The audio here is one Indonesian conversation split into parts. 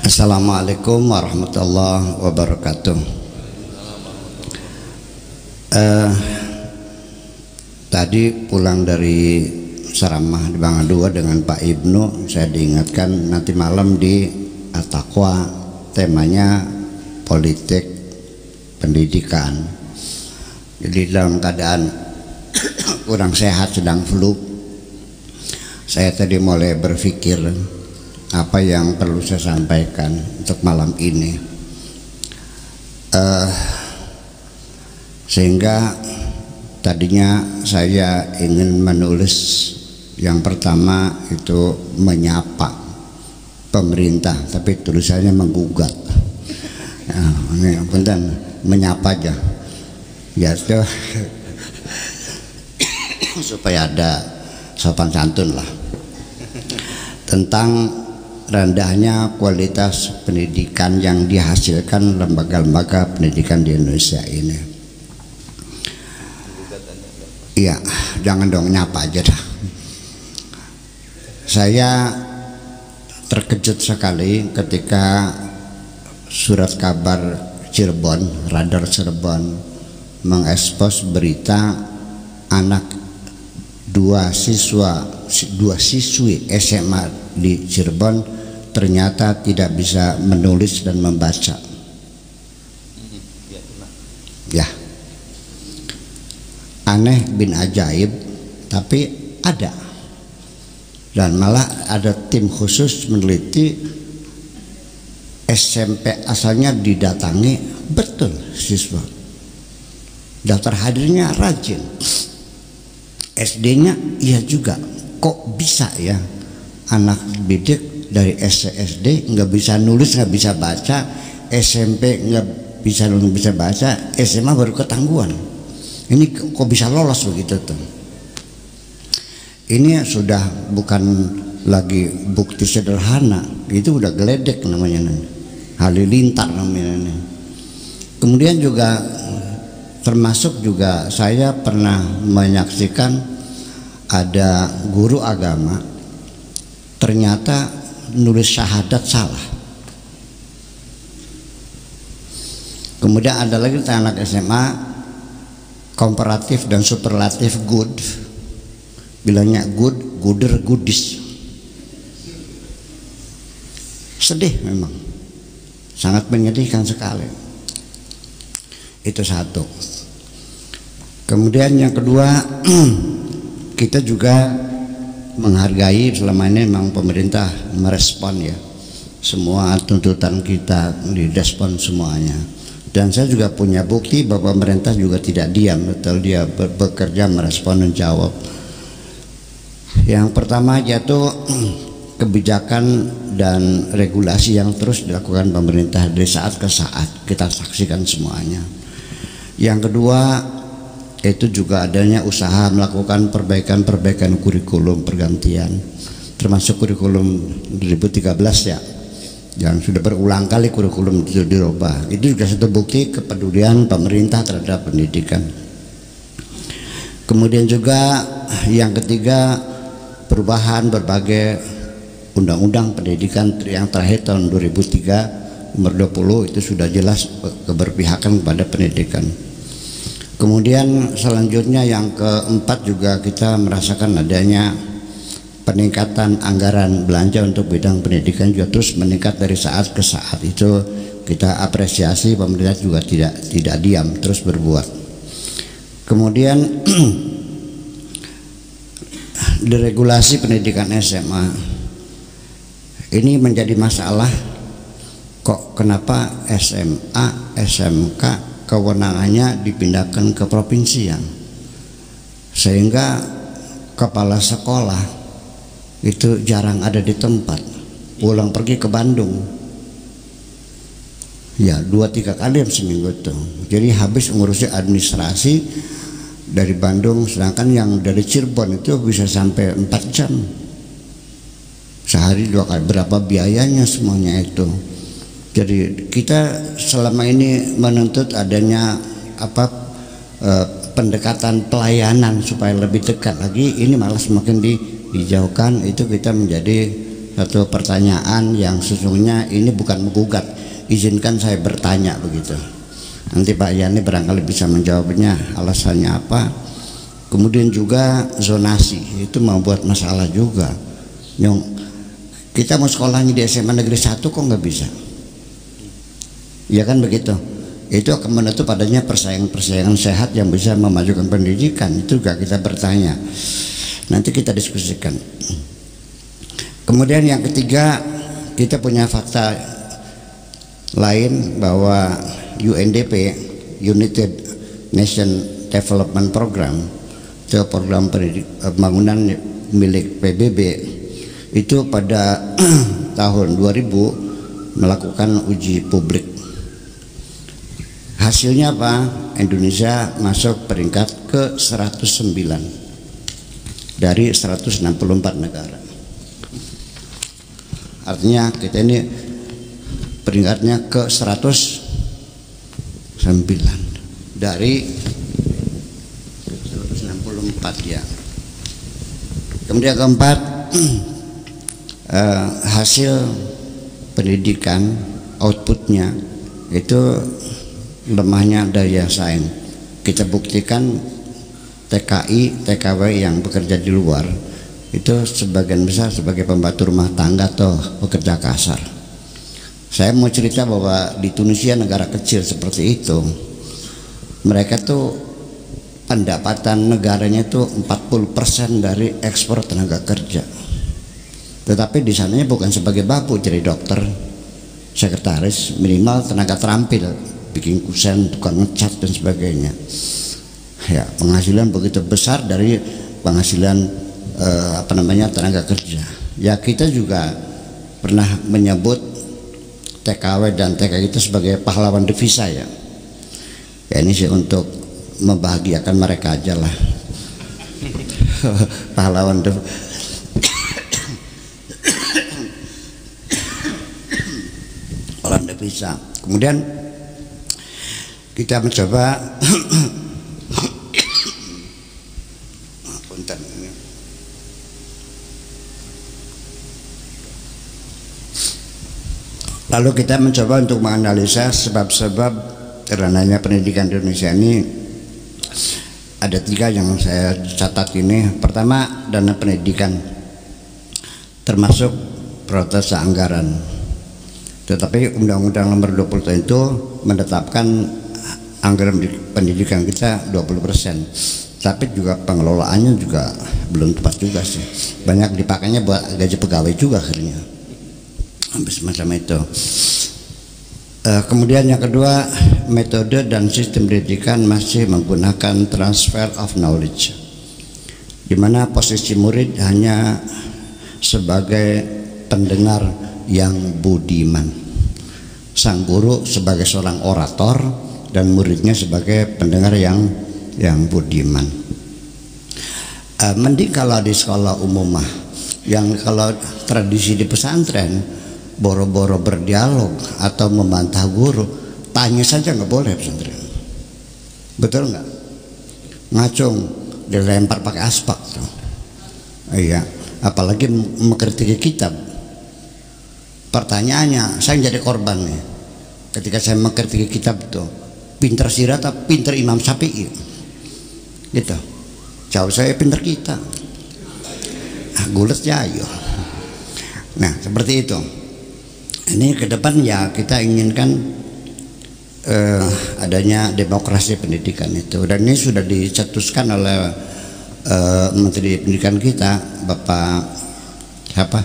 Assalamualaikum warahmatullahi wabarakatuh. Tadi pulang dari ceramah di Bangka 2 dengan Pak Ibnu, saya diingatkan nanti malam di At-Taqwa temanya politik pendidikan. Jadi dalam keadaan kurang sehat, sedang flu, saya tadi mulai berpikir apa yang perlu saya sampaikan untuk malam ini, sehingga tadinya saya ingin menulis yang pertama itu menyapa pemerintah, tapi tulisannya menggugat. Ini punten, menyapa aja ya tuh, supaya ada sopan santun lah, tentang rendahnya kualitas pendidikan yang dihasilkan lembaga-lembaga pendidikan di Indonesia ini. Iya, jangan dong, nyapa aja dah. Saya terkejut sekali ketika surat kabar Cirebon, Radar Cirebon mengekspos berita anak dua siswi SMA di Cirebon ternyata tidak bisa menulis dan membaca. Ya, aneh bin ajaib, tapi ada. Dan malah ada tim khusus meneliti, SMP asalnya didatangi, betul siswa, daftar hadirnya rajin, SD-nya iya juga. Kok bisa ya anak didik dari SD nggak bisa nulis, nggak bisa baca, SMP nggak bisa nulis, bisa baca, SMA baru ketangguhan. Ini kok bisa lolos begitu tuh? Ini sudah bukan lagi bukti sederhana, itu udah geledek namanya, halilintar namanya. Kemudian juga termasuk juga saya pernah menyaksikan ada guru agama ternyata nulis syahadat salah. Kemudian ada lagi anak SMA komparatif dan superlatif good, bilangnya good, gooder, goodies. Sedih memang, sangat menyedihkan sekali. Itu satu. Kemudian yang kedua, kita juga menghargai selama ini memang pemerintah merespon ya semua tuntutan kita, direspon semuanya. Dan saya juga punya bukti bahwa pemerintah juga tidak diam, betul, dia bekerja, merespon, menjawab. Yang pertama yaitu kebijakan dan regulasi yang terus dilakukan pemerintah dari saat ke saat, kita saksikan semuanya. Yang kedua itu juga adanya usaha melakukan perbaikan kurikulum pergantian, termasuk kurikulum 2013 ya, yang sudah berulang kali kurikulum itu dirubah. Itu juga satu bukti kepedulian pemerintah terhadap pendidikan. Kemudian juga yang ketiga, perubahan berbagai undang-undang pendidikan yang terakhir tahun 2003 nomor 20 itu sudah jelas keberpihakan kepada pendidikan. Kemudian selanjutnya yang keempat juga kita merasakan adanya peningkatan anggaran belanja untuk bidang pendidikan juga terus meningkat dari saat ke saat. Itu kita apresiasi, pemerintah juga tidak diam, terus berbuat. Kemudian deregulasi pendidikan SMA ini menjadi masalah. Kok kenapa SMA, SMK kewenangannya dipindahkan ke provinsian, sehingga kepala sekolah itu jarang ada di tempat, pulang pergi ke Bandung ya 2-3 kali seminggu itu. Jadi habis ngurusi administrasi dari Bandung, sedangkan yang dari Cirebon itu bisa sampai 4 jam sehari 2 kali. Berapa biayanya semuanya itu. Jadi kita selama ini menuntut adanya pendekatan pelayanan supaya lebih dekat lagi, ini malah semakin dijauhkan. Itu kita menjadi satu pertanyaan yang sesungguhnya ini bukan menggugat, izinkan saya bertanya begitu. Nanti Pak Yani barangkali bisa menjawabnya alasannya apa. Kemudian juga zonasi itu membuat masalah juga. Nyong, kita mau sekolahnya di SMA Negeri 1 kok nggak bisa? Ya kan begitu. Itu akan menutup adanya persaingan sehat yang bisa memajukan pendidikan. Itu juga kita bertanya. Nanti kita diskusikan. Kemudian yang ketiga, kita punya fakta lain bahwa UNDP, United Nation Development Program, itu program pembangunan milik PBB, itu pada tahun 2000 melakukan uji publik. Hasilnya apa? Indonesia masuk peringkat ke 109 dari 164 negara. Artinya kita ini peringkatnya ke 109 dari 164 ya. Kemudian keempat, hasil pendidikan outputnya itu lemahnya daya saing. Kita buktikan TKI, TKW yang bekerja di luar itu sebagian besar sebagai pembantu rumah tangga atau pekerja kasar. Saya mau cerita bahwa di Tunisia, negara kecil seperti itu, mereka tuh pendapatan negaranya tuh 40% dari ekspor tenaga kerja. Tetapi di sananya bukan sebagai babu, jadi dokter, sekretaris, minimal tenaga terampil, bikin kusen, tukang ngecat dan sebagainya. Ya, penghasilan begitu besar dari penghasilan tenaga kerja. Ya, kita juga pernah menyebut TKW dan TKI itu sebagai pahlawan devisa ya. Ya ini sih untuk membahagiakan mereka aja lah. Pahlawan devisa. Kemudian kita mencoba lalu kita mencoba untuk menganalisa sebab-sebab terananya pendidikan di Indonesia ini. Ada 3 yang saya catat ini. Pertama, dana pendidikan, termasuk prioritas anggaran. Tetapi Undang-Undang Nomor 20 Tahun itu menetapkan anggaran pendidikan kita 20%. Tapi juga pengelolaannya juga belum tepat juga sih. Banyak dipakainya buat gaji pegawai juga akhirnya. Sampai semacam itu. Kemudian yang kedua, metode dan sistem pendidikan masih menggunakan transfer of knowledge, di mana posisi murid hanya sebagai pendengar yang budiman, sang guru sebagai seorang orator dan muridnya sebagai pendengar yang budiman. Mending kalau di sekolah umum mah, yang kalau tradisi di pesantren boro-boro berdialog atau membantah guru, tanya saja nggak boleh pesantren. Betul nggak? Ngacung dilempar pakai aspak tuh. Iya, apalagi mengkritiki kitab. Pertanyaannya, saya jadi korban nih ketika saya mengkritiki kitab itu, pinter Sirat atau pinter Imam Syafi'i gitu. Jauh saya pinter kita, gules ya ayo. Nah seperti itu. Ini ke depan ya kita inginkan adanya demokrasi pendidikan itu, dan ini sudah dicetuskan oleh Menteri Pendidikan kita, Bapak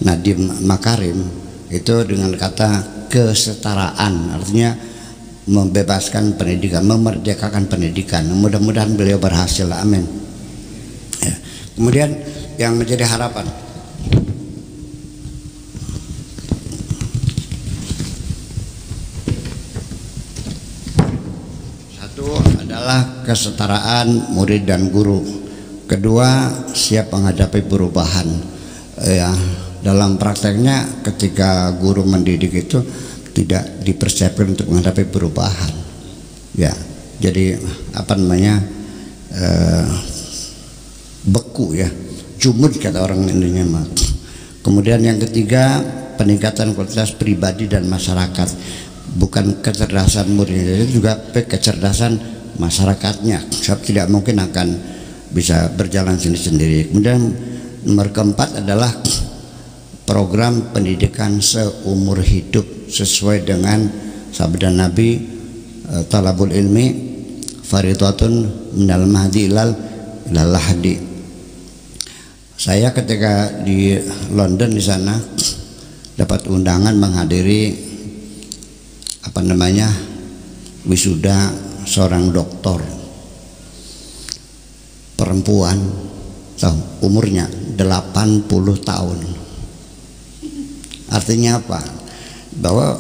Nadiem Makarim, itu dengan kata kesetaraan, artinya membebaskan pendidikan, memerdekakan pendidikan. Mudah-mudahan beliau berhasil, amin. Ya. Kemudian yang menjadi harapan, kesetaraan murid dan guru. Kedua, siap menghadapi perubahan. Ya, dalam prakteknya ketika guru mendidik itu tidak dipersiapkan untuk menghadapi perubahan. Ya, jadi beku ya, cumut kata orang Indonesia mah. Kemudian yang ketiga, peningkatan kualitas pribadi dan masyarakat. Bukan kecerdasan muridnya, itu juga kecerdasan masyarakatnya. Sebab tidak mungkin akan bisa berjalan sendiri-sendiri. Kemudian nomor keempat adalah program pendidikan seumur hidup sesuai dengan sabda Nabi, talabul ilmi faridatun minal mahdi ilal lahdi. Saya ketika di London di sana dapat undangan menghadiri wisuda seorang doktor perempuan, tahu umurnya 80 tahun. Artinya apa? Bahwa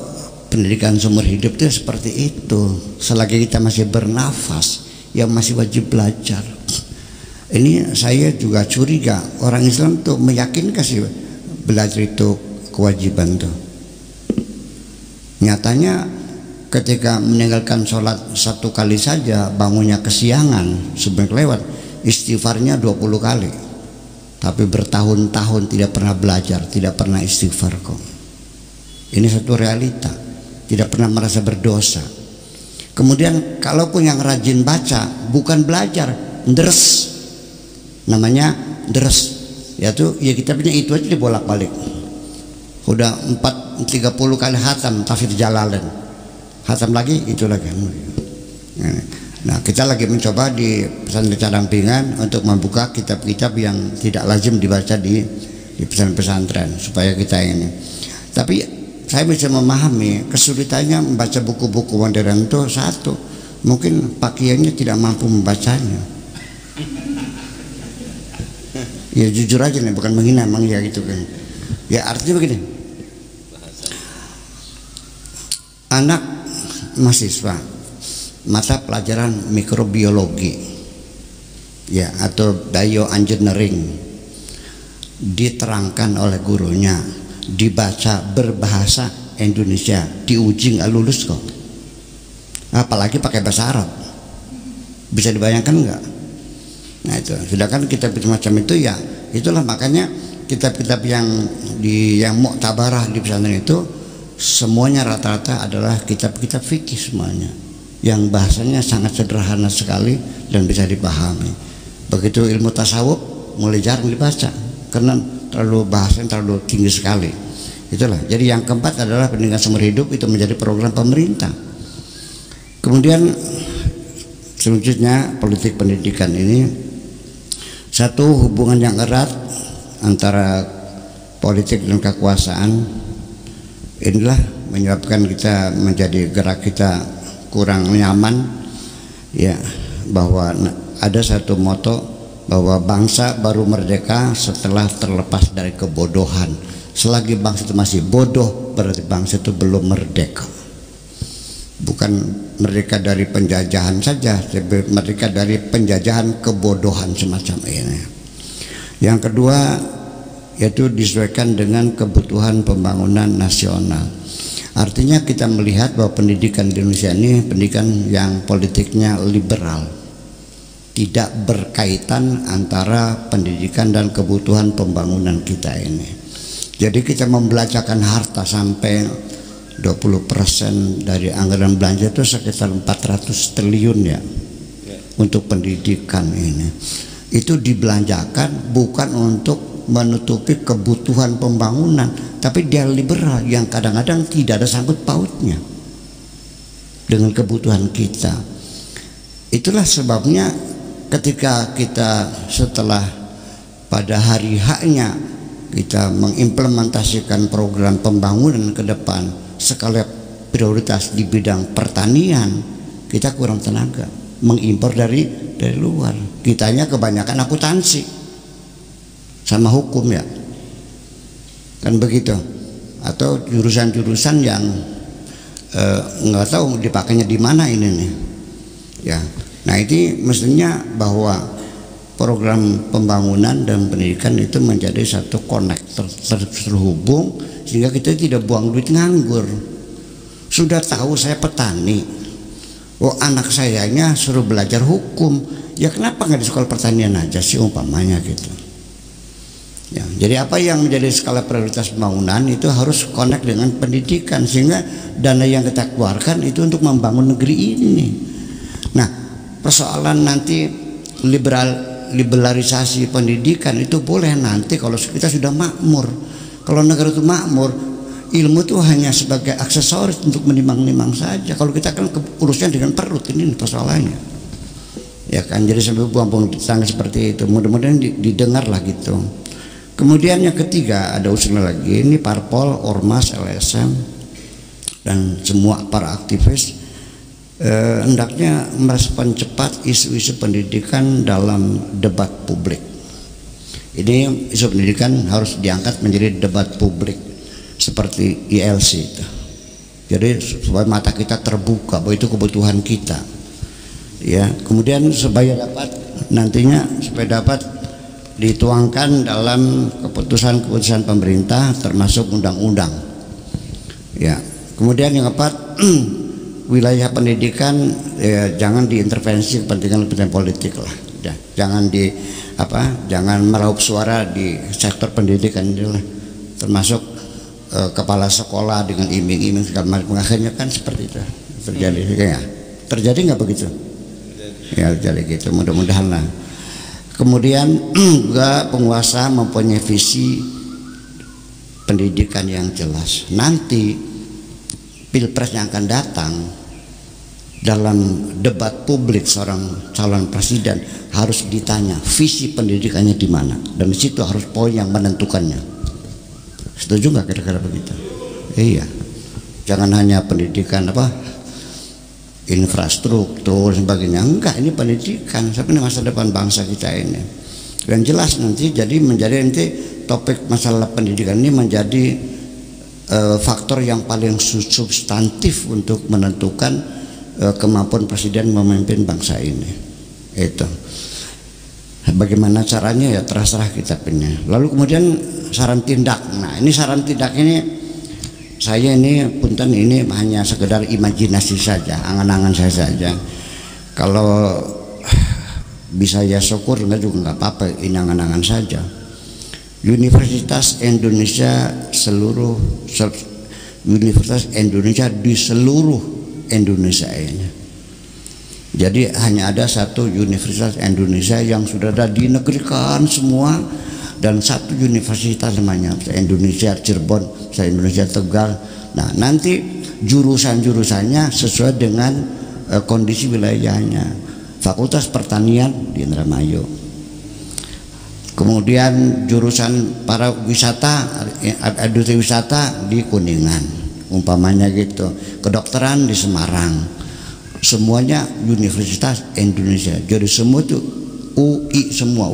pendidikan seumur hidup itu seperti itu. Selagi kita masih bernafas, ya masih wajib belajar. Ini saya juga curiga, orang Islam tuh meyakinkan sih belajar itu kewajiban tuh. Nyatanya ketika meninggalkan sholat satu kali saja, bangunnya kesiangan sebelum lewat, istighfarnya 20 kali. Tapi bertahun-tahun tidak pernah belajar, tidak pernah istighfar kok. Ini satu realita, tidak pernah merasa berdosa. Kemudian kalaupun yang rajin baca, bukan belajar, deres. Namanya deres. Yaitu ya kitabnya itu aja dibolak-balik. Udah 30 kali hatam tafsir Jalalain, hatam lagi itu lagi. Nah, kita lagi mencoba di pesantren Cadampingan untuk membuka kitab-kitab yang tidak lazim dibaca di pesantren supaya kita ini. Tapi saya bisa memahami kesulitannya membaca buku-buku modern itu satu, mungkin pakaiannya tidak mampu membacanya. Ya jujur aja nih, bukan menghina, emang ya gitu kan. Ya artinya begini, anak mahasiswa mata pelajaran mikrobiologi ya atau bioengineering diterangkan oleh gurunya, dibaca berbahasa Indonesia, diuji nggak lulus kok, apalagi pakai bahasa Arab. Bisa dibayangkan nggak? Nah itu, sedangkan kitab semacam itu ya itulah, makanya kitab-kitab yang muktabarah di pesantren itu semuanya rata-rata adalah kitab-kitab fikih semuanya, yang bahasanya sangat sederhana sekali dan bisa dipahami. Begitu ilmu tasawuf mulai jarang dibaca karena bahasanya terlalu tinggi sekali. Itulah. Jadi yang keempat adalah pendidikan seumur hidup, itu menjadi program pemerintah. Kemudian selanjutnya politik pendidikan ini satu hubungan yang erat antara politik dan kekuasaan. Inilah menyebabkan kita menjadi gerak kita kurang nyaman ya, bahwa ada satu moto bahwa bangsa baru merdeka setelah terlepas dari kebodohan. Selagi bangsa itu masih bodoh, berarti bangsa itu belum merdeka. Bukan merdeka dari penjajahan saja, tapi merdeka dari penjajahan kebodohan semacam ini. Yang kedua yaitu disesuaikan dengan kebutuhan pembangunan nasional. Artinya kita melihat bahwa pendidikan di Indonesia ini pendidikan yang politiknya liberal, tidak berkaitan antara pendidikan dan kebutuhan pembangunan kita ini. Jadi kita membelanjakan harta sampai 20% dari anggaran belanja itu sekitar 400 triliun ya untuk pendidikan ini. Itu dibelanjakan bukan untuk menutupi kebutuhan pembangunan, tapi dia liberal yang kadang-kadang tidak ada sangkut pautnya dengan kebutuhan kita. Itulah sebabnya ketika kita setelah pada hari haknya kita mengimplementasikan program pembangunan ke depan skala prioritas di bidang pertanian, kita kurang tenaga, mengimpor dari luar. Kitanya kebanyakan akuntansi sama hukum ya, kan begitu, atau jurusan-jurusan yang nggak tahu dipakainya di mana ini nih ya. Nah ini mestinya bahwa program pembangunan dan pendidikan itu menjadi satu konektor terhubung, sehingga kita tidak buang duit nganggur. Sudah tahu saya petani, oh anak sayanya suruh belajar hukum, ya kenapa nggak di sekolah pertanian aja sih umpamanya gitu. Ya, jadi apa yang menjadi skala prioritas pembangunan itu harus connect dengan pendidikan, sehingga dana yang kita keluarkan itu untuk membangun negeri ini. Nah, persoalan nanti liberalisasi pendidikan itu boleh nanti kalau kita sudah makmur. Kalau negara itu makmur, ilmu itu hanya sebagai aksesoris untuk menimang-nimang saja. Kalau kita kan urusnya dengan perut, ini persoalannya. Ya kan, jadi sampai buang-buang tetangga seperti itu. Mudah-mudahan didengar lah gitu. Kemudian yang ketiga ada usulan lagi, ini parpol, ormas, LSM dan semua para aktivis hendaknya merespon cepat isu-isu pendidikan dalam debat publik. Ini isu pendidikan harus diangkat menjadi debat publik seperti ILC itu. Jadi supaya mata kita terbuka bahwa itu kebutuhan kita. Ya, kemudian supaya dapat nantinya dapat dituangkan dalam keputusan-keputusan pemerintah termasuk undang-undang. Ya, kemudian yang keempat, wilayah pendidikan jangan diintervensi kepentingan politik lah. Ya, jangan jangan meraup suara di sektor pendidikan inilah, termasuk kepala sekolah dengan iming-iming segala macam. Akhirnya kan seperti itu terjadi. Ya, terjadi nggak begitu? Ya, jadi gitu. Mudah-mudahan lah. Kemudian juga penguasa mempunyai visi pendidikan yang jelas. Nanti pilpres yang akan datang, dalam debat publik seorang calon presiden harus ditanya visi pendidikannya di mana, dan di situ harus poin yang menentukannya. Setuju nggak kira-kira begitu? Iya. Jangan hanya pendidikan infrastruktur sebagainya, enggak, ini pendidikan, tapi ini masa depan bangsa kita ini. Dan jelas nanti menjadi nanti topik masalah pendidikan ini menjadi faktor yang paling substantif untuk menentukan kemampuan presiden memimpin bangsa ini. Itu. Bagaimana caranya ya terserah kita punya. Lalu kemudian saran tindak. Nah, ini saran tindak ini saya ini punten ini hanya sekedar imajinasi saja, angan-angan saya saja. Kalau bisa ya syukur, enggak juga nggak apa-apa, ini angan-angan saja. Universitas Indonesia Universitas Indonesia di seluruh Indonesia ini. Jadi hanya ada satu Universitas Indonesia yang sudah ada dinegrikan semua, dan satu universitas namanya Indonesia Cirebon, Indonesia Tegal. Nah, nanti jurusan-jurusannya sesuai dengan kondisi wilayahnya. Fakultas Pertanian di Indramayu. Kemudian jurusan para wisata, industri wisata di Kuningan, umpamanya gitu. Kedokteran di Semarang. Semuanya Universitas Indonesia. Jadi semua itu UI semua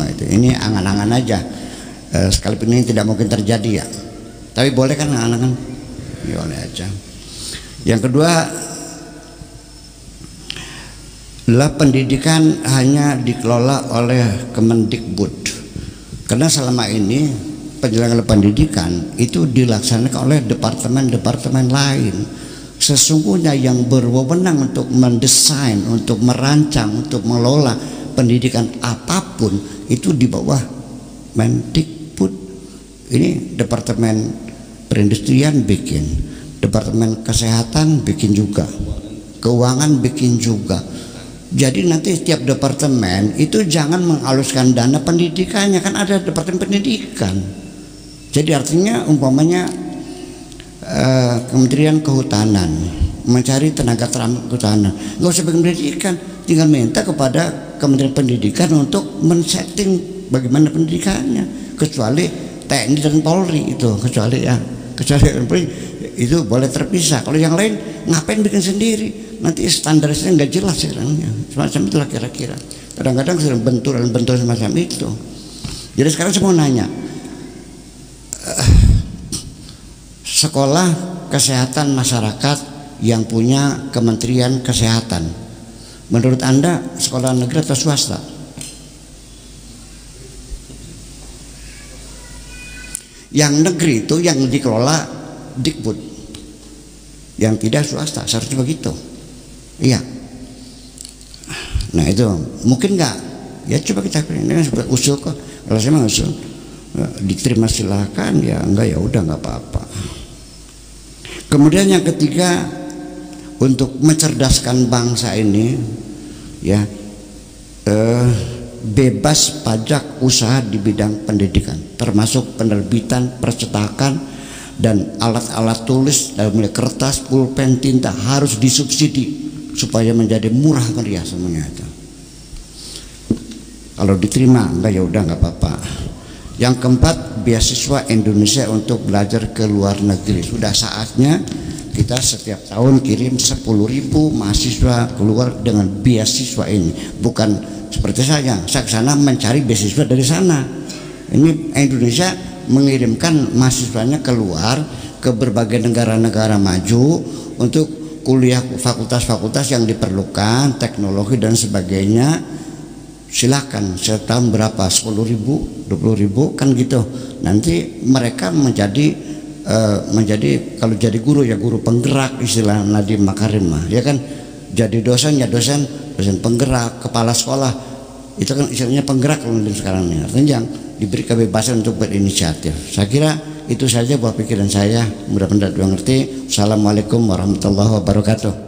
itu. Ini angan-angan aja. Sekalipun ini tidak mungkin terjadi ya. Tapi boleh kan angan-angan? Ya boleh aja. Yang kedua adalah pendidikan hanya dikelola oleh Kemendikbud. Karena selama ini penyelenggaraan pendidikan itu dilaksanakan oleh departemen-departemen lain. Sesungguhnya yang berwenang untuk mendesain, untuk merancang, untuk mengelola pendidikan apapun itu di bawah Mendikbud. Ini departemen perindustrian bikin, departemen kesehatan bikin juga, keuangan bikin juga. Jadi nanti setiap departemen itu jangan mengaluskan dana pendidikannya, kan ada departemen pendidikan. Jadi artinya umpamanya Kementerian Kehutanan mencari tenaga kehutanan, nggak usah bikin pendidikan, tinggal minta kepada Kementerian Pendidikan untuk men-setting bagaimana pendidikannya, kecuali TNI dan Polri itu, kecuali Polri itu boleh terpisah. Kalau yang lain ngapain bikin sendiri, nanti standarisnya nggak jelas sekarangnya, semacam itulah kira-kira. Kadang-kadang sering benturan semacam itu. Jadi sekarang saya mau nanya, sekolah kesehatan masyarakat yang punya Kementerian Kesehatan, menurut Anda sekolah negeri atau swasta? Yang negeri itu yang dikelola Dikbud, yang tidak swasta, seharusnya begitu. Iya. Nah itu mungkin nggak? Ya coba kita ini usul kok. Kalau saya usul diterima silakan, ya enggak ya udah nggak apa-apa. Kemudian yang ketiga, untuk mencerdaskan bangsa ini ya, bebas pajak usaha di bidang pendidikan, termasuk penerbitan, percetakan, dan alat-alat tulis dari mulai kertas, pulpen, tinta harus disubsidi supaya menjadi murah meriah semuanya itu. Kalau diterima enggak ya udah nggak apa-apa. Yang keempat, beasiswa Indonesia untuk belajar ke luar negeri. Sudah saatnya kita setiap tahun kirim 10.000 mahasiswa keluar dengan beasiswa ini. Bukan seperti saya ke sana mencari beasiswa dari sana. Ini Indonesia mengirimkan mahasiswanya keluar ke berbagai negara-negara maju untuk kuliah fakultas-fakultas yang diperlukan, teknologi dan sebagainya. Silakan, setahun berapa, 10.000, 20.000 kan gitu. Nanti mereka menjadi kalau jadi guru ya guru penggerak, istilah Nadiem Makarim mah, ya kan. Jadi dosen ya dosen penggerak, kepala sekolah itu kan istilahnya penggerak sekarang ini. Artinya yang diberi kebebasan untuk berinisiatif. Saya kira itu saja buat pikiran saya, mudah-mudahan mengerti. Assalamualaikum warahmatullahi wabarakatuh.